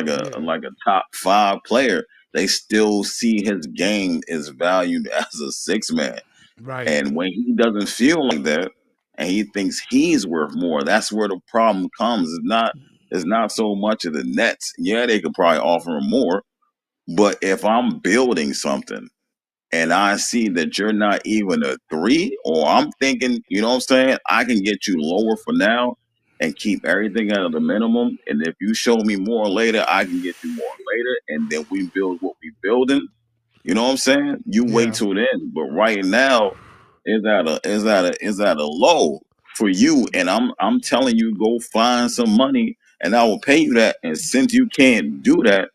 Yeah. like a top 5 player, they still see his game is valued as a 6 man. Right. And when he doesn't feel like that, and he thinks he's worth more, that's where the problem comes. It's not so much of the Nets. Yeah, they could probably offer him more, but if I'm building something and I see that you're not even a 3, or I'm thinking, you know what I'm saying, I can get you lower for now and keep everything at the minimum. And if you show me more later, I can get you more later, and then we build what we building. You know what I'm saying? You wait Yeah. till then. But right now, is at a low for you, and I'm telling you, go find some money, and I will pay you that. And since you can't do that,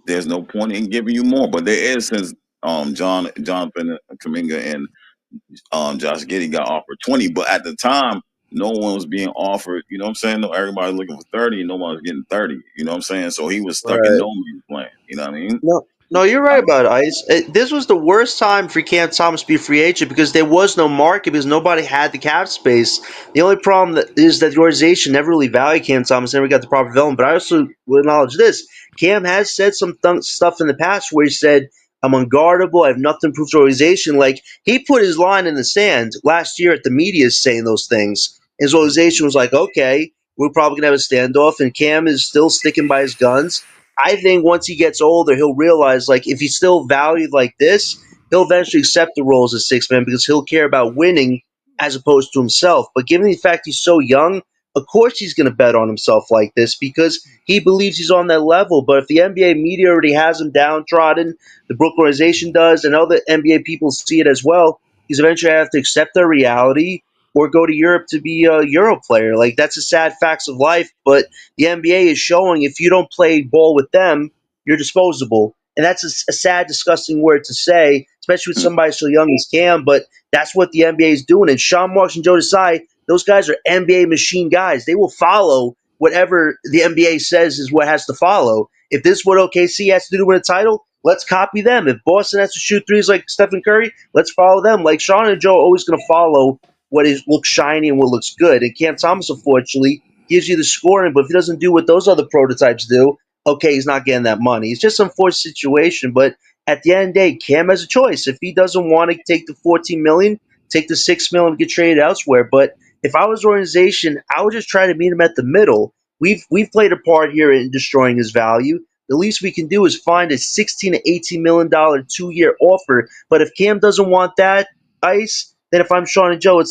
there's no point in giving you more. But there is, since Jonathan Kaminga and Josh Giddey got offered 20, but at the time no one was being offered. You know what I'm saying? No, everybody looking for 30, and no one was getting 30. You know what I'm saying? So he was stuck in Right. no man's land. You know what I mean? No, no, you're right about Ice. This was the worst time for Cam Thomas to be a free agent because there was no market because nobody had the cap space. The only problem is that the organization never really valued Cam Thomas, never got the proper development. But I also will acknowledge this: Cam has said some stuff in the past where he said, "I'm unguardable. I have nothing to prove to the organization." Like he put his line in the sand last year at the media saying those things. His organization was like, "Okay, we're probably gonna have a standoff," and Cam is still sticking by his guns. I think once he gets older, he'll realize like if he's still valued like this, he'll eventually accept the role as a 6 man because he'll care about winning as opposed to himself. But given the fact he's so young, of course he's going to bet on himself like this because he believes he's on that level. But if the NBA media already has him downtrodden, the Brooklyn organization does, and other NBA people see it as well, he's eventually have to accept their reality or go to Europe to be a Euro player. Like that's a sad facts of life, but the NBA is showing if you don't play ball with them, you're disposable. And that's a sad, disgusting word to say, especially with somebody so young as Cam, but that's what the NBA is doing. And Sean Marks and Joe Desai, those guys are NBA machine guys. They will follow whatever the NBA says is what has to follow. If this is what OKC has to do to win a title, let's copy them. If Boston has to shoot threes like Stephen Curry, let's follow them. Like Sean and Joe are always going to follow what looks shiny and what looks good. And Cam Thomas, unfortunately, gives you the scoring, but if he doesn't do what those other prototypes do, okay, he's not getting that money. It's just an unfortunate situation, but at the end of the day, Cam has a choice. If he doesn't want to take the 14 million, take the 6 million and get traded elsewhere. But if I was an organization, I would just try to meet him at the middle. We've played a part here in destroying his value. The least we can do is find a 16 to 18 million dollar 2 year offer. But if Cam doesn't want that, Ice, then if I'm Sean and Joe, it's